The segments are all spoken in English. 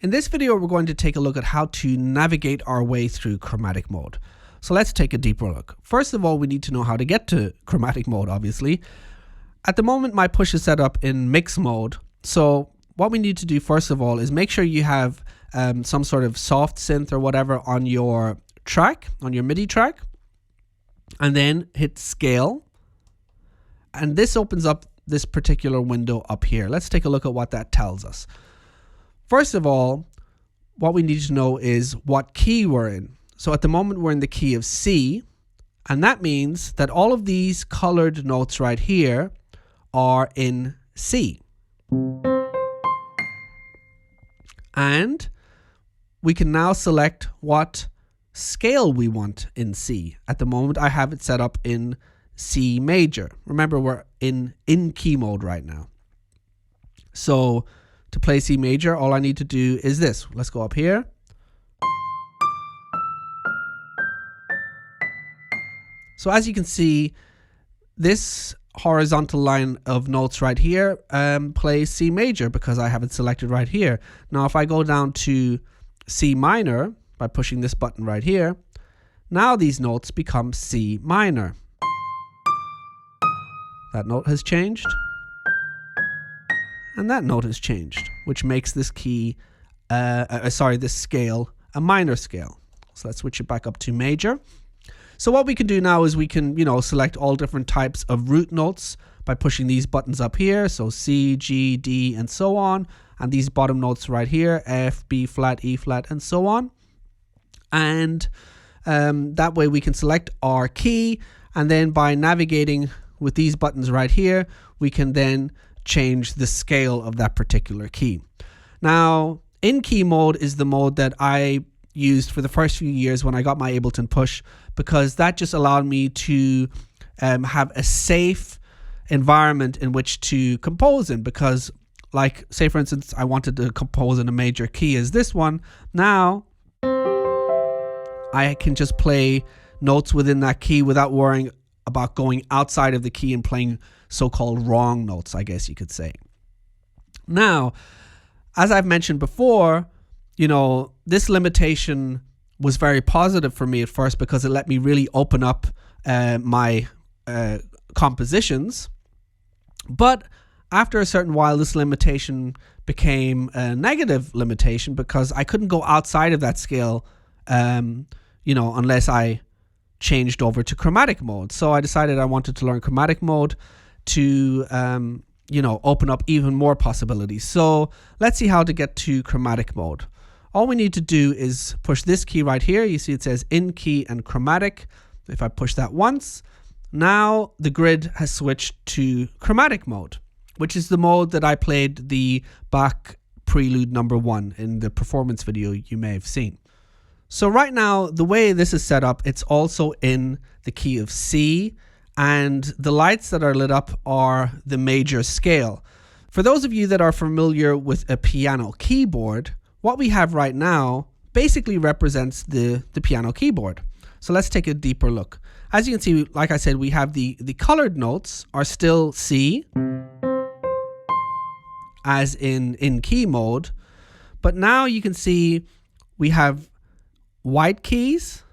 In this video, we're going to take a look at how to navigate our way through chromatic mode. So let's take a deeper look. First of all, we need to know how to get to chromatic mode, obviously. At the moment, my push is set up in mix mode. So what we need to do first of all is make sure you have some sort of soft synth or whatever on your track, on your MIDI track, and then hit scale. And this opens up this particular window up here. Let's take a look at what that tells us. First of all, what we need to know is what key we're in. So at the moment we're in the key of C, and that means that all of these colored notes right here are in C. And we can now select what scale we want in C. At the moment I have it set up in C major. Remember, we're in key mode right now. So to play C major, all I need to do is this. Let's go up here. So as you can see, this horizontal line of notes right here plays C major because I have it selected right here. Now if I go down to C minor by pushing this button right here, now these notes become C minor. That note has changed. And that note has changed, which makes this key, this scale a minor scale. So let's switch it back up to major. So what we can do now is we can, select all different types of root notes by pushing these buttons up here. So C, G, D, and so on. And these bottom notes right here, F, B flat, E flat, and so on. And that way we can select our key. And then by navigating with these buttons right here, we can then change the scale of that particular key. Now, in key mode is the mode that I used for the first few years when I got my Ableton PUSH, because that just allowed me to have a safe environment in which to compose in. Because, like, say for instance, I wanted to compose in a major key as this one. Now, I can just play notes within that key without worrying about going outside of the key and playing so-called wrong notes, I guess you could say. Now, as I've mentioned before, this limitation was very positive for me at first because it let me really open up my compositions. But after a certain while, this limitation became a negative limitation because I couldn't go outside of that scale, unless I changed over to chromatic mode. So I decided I wanted to learn chromatic mode to open up even more possibilities. So let's see how to get to chromatic mode. All we need to do is push this key right here. You see it says in key and chromatic. If I push that once, now the grid has switched to chromatic mode, which is the mode that I played the Bach Prelude number 1 in the performance video you may have seen. So right now, the way this is set up, it's also in the key of C, and the lights that are lit up are the major scale. For those of you that are familiar with a piano keyboard, what we have right now basically represents the piano keyboard. So let's take a deeper look. As you can see, like I said, we have the colored notes are still C, as in key mode, but now you can see we have white keys,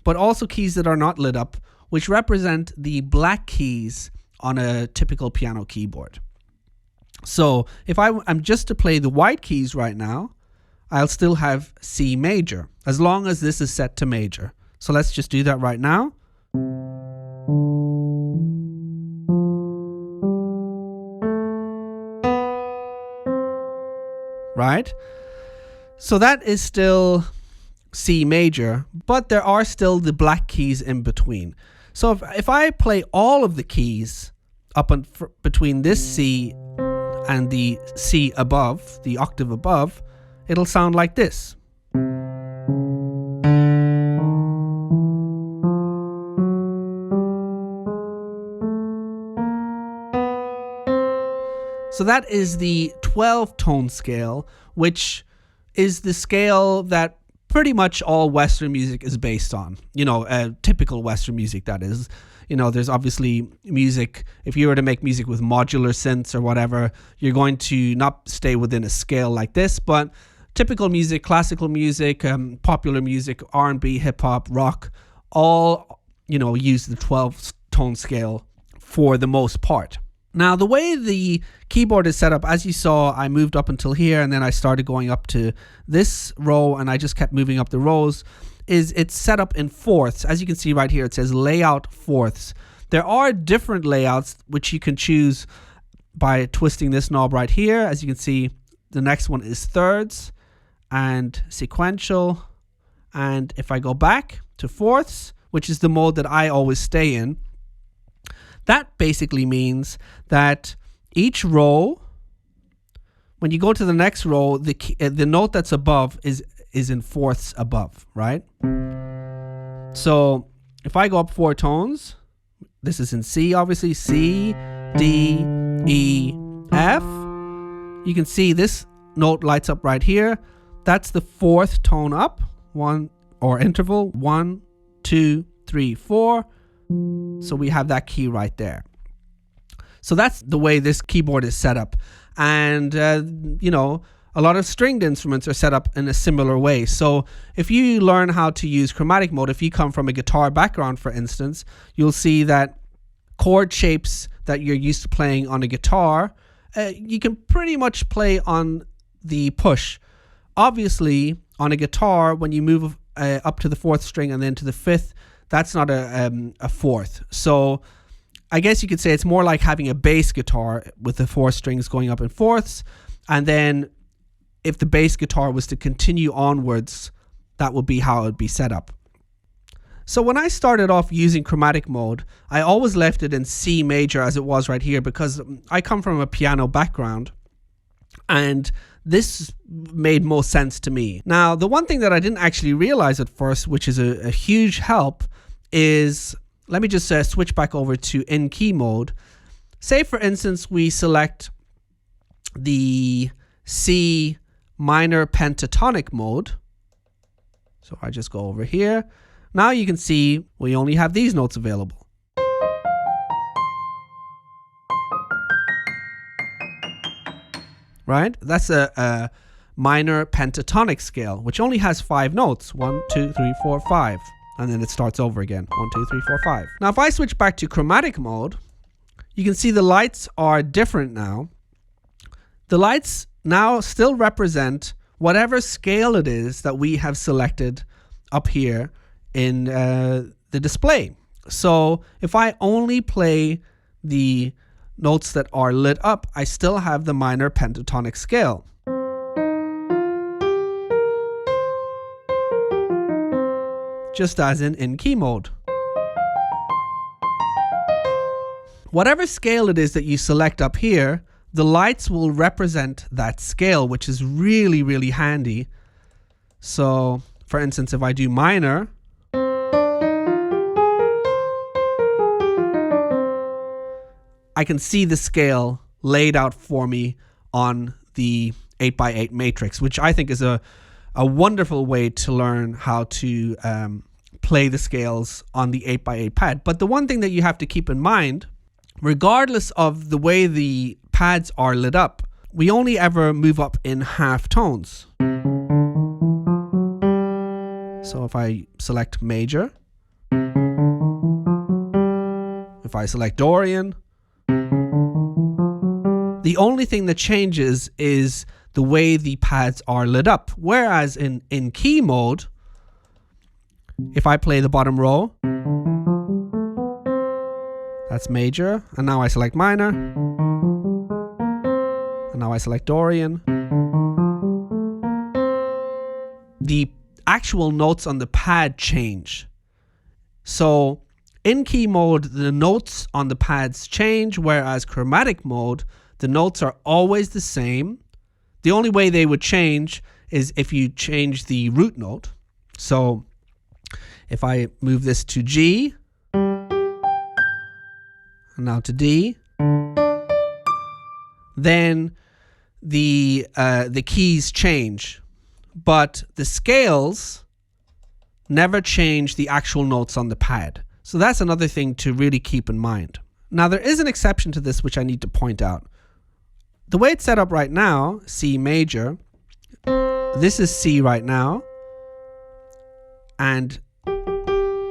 but also keys that are not lit up, which represent the black keys on a typical piano keyboard. So if I'm just to play the white keys right now, I'll still have C major, as long as this is set to major. So let's just do that right now. Right? So that is still C major, but there are still the black keys in between. So if I play all of the keys up between this C and the C above, the octave above, it'll sound like this. So that is the 12-tone scale, which is the scale that pretty much all Western music is based on. Typical Western music, that is. There's obviously music. If you were to make music with modular synths or whatever, you're going to not stay within a scale like this, but typical music, classical music, popular music, R&B, hip hop, rock, all, use the 12-tone scale for the most part. Now, the way the keyboard is set up, as you saw, I moved up until here and then I started going up to this row and I just kept moving up the rows, is it's set up in fourths. As you can see right here, it says layout fourths. There are different layouts which you can choose by twisting this knob right here. As you can see, the next one is thirds and sequential. And if I go back to fourths, which is the mode that I always stay in, that basically means that each row, when you go to the next row, the note that's above is in fourths above, right? So if I go up 4 tones, this is in C, obviously, C, D, E, F. You can see this note lights up right here. That's the 4th tone up, interval, 1, 2, 3, 4. So we have that key right there. So that's the way this keyboard is set up. And, a lot of stringed instruments are set up in a similar way. So if you learn how to use chromatic mode, if you come from a guitar background, for instance, you'll see that chord shapes that you're used to playing on a guitar, you can pretty much play on the push. Obviously, on a guitar, when you move up to the 4th string and then to the 5th, that's not a 4th. So I guess you could say it's more like having a bass guitar with the 4 strings going up in fourths. And then if the bass guitar was to continue onwards, that would be how it would be set up. So when I started off using chromatic mode, I always left it in C major as it was right here because I come from a piano background and this made most sense to me. Now, the one thing that I didn't actually realize at first, which is a huge help, is, let me just switch back over to in key mode. Say for instance, we select the C minor pentatonic mode. So I just go over here. Now you can see we only have these notes available. Right? That's a minor pentatonic scale, which only has 5 notes. 1, 2, 3, 4, 5. And then it starts over again. 1, 2, 3, 4, 5. Now if I switch back to chromatic mode, you can see the lights are different now. The lights now still represent whatever scale it is that we have selected up here in the display. So if I only play the notes that are lit up, I still have the minor pentatonic scale. Just as in key mode. Whatever scale it is that you select up here, the lights will represent that scale, which is really, really handy. So, for instance, if I do minor, I can see the scale laid out for me on the 8x8 matrix, which I think is a wonderful way to learn how to play the scales on the 8x8 pad. But the one thing that you have to keep in mind, regardless of the way the pads are lit up, we only ever move up in half tones. So if I select major, if I select Dorian, the only thing that changes is the way the pads are lit up. Whereas in key mode, if I play the bottom row, that's major, and now I select minor, and now I select Dorian. The actual notes on the pad change. So in key mode, the notes on the pads change, whereas chromatic mode, the notes are always the same. The only way they would change is if you change the root note. So if I move this to G, and now to D, then the keys change, but the scales never change the actual notes on the pad. So that's another thing to really keep in mind. Now there is an exception to this which I need to point out. The way it's set up right now, C major, this is C right now, and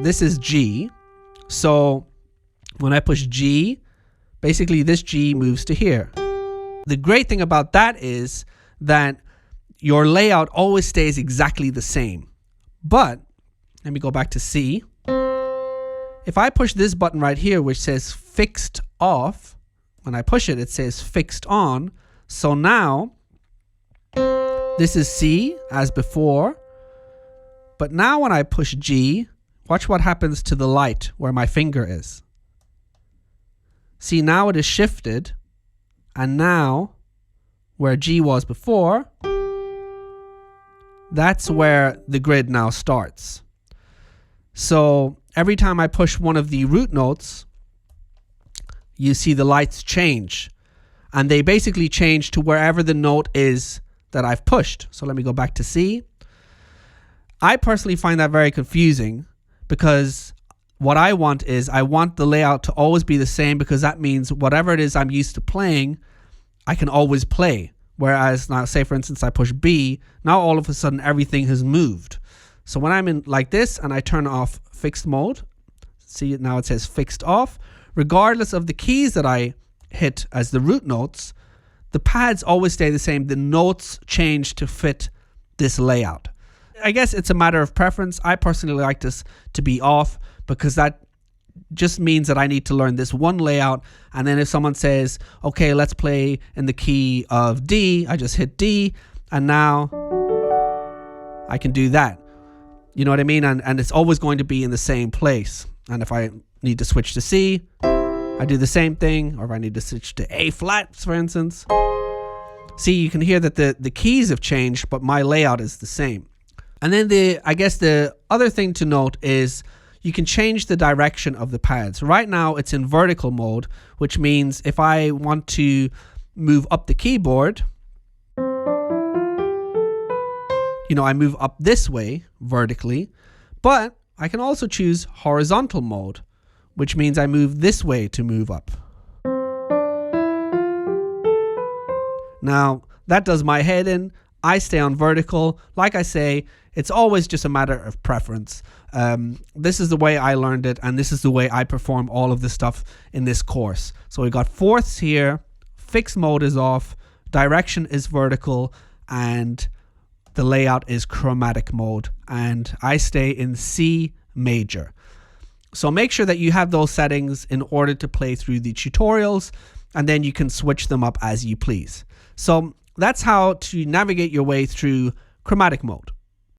this is G. So when I push G, basically this G moves to here. The great thing about that is that your layout always stays exactly the same. But let me go back to C. If I push this button right here, which says fixed off, when I push it, it says fixed on. So now this is C as before. But now when I push G, watch what happens to the light where my finger is. See, now it is shifted, and now where G was before, that's where the grid now starts. So every time I push one of the root notes, you see the lights change, and they basically change to wherever the note is that I've pushed. So let me go back to C. I personally find that very confusing, because what I want is I want the layout to always be the same, because that means whatever it is I'm used to playing, I can always play. Whereas now, say for instance, I push B, now all of a sudden everything has moved. So when I'm in like this and I turn off fixed mode, see it now, it says fixed off, regardless of the keys that I hit as the root notes, the pads always stay the same. The notes change to fit this layout. I guess it's a matter of preference. I personally like this to be off, because that just means that I need to learn this one layout. And then if someone says, okay, let's play in the key of D, I just hit D, and now I can do that. You know what I mean? And it's always going to be in the same place. And if I need to switch to C, I do the same thing. Or if I need to switch to A flat, for instance. See, you can hear that the keys have changed, but my layout is the same. And then I guess the other thing to note is you can change the direction of the pads. Right now it's in vertical mode, which means if I want to move up the keyboard, you know, I move up this way vertically, but I can also choose horizontal mode, which means I move this way to move up. Now that does my head in. I stay on vertical. Like I say, it's always just a matter of preference. This is the way I learned it, and this is the way I perform all of this stuff in this course. So we got fourths here, fixed mode is off, direction is vertical, and the layout is chromatic mode, and I stay in C major. So make sure that you have those settings in order to play through the tutorials, and then you can switch them up as you please. So that's how to navigate your way through chromatic mode.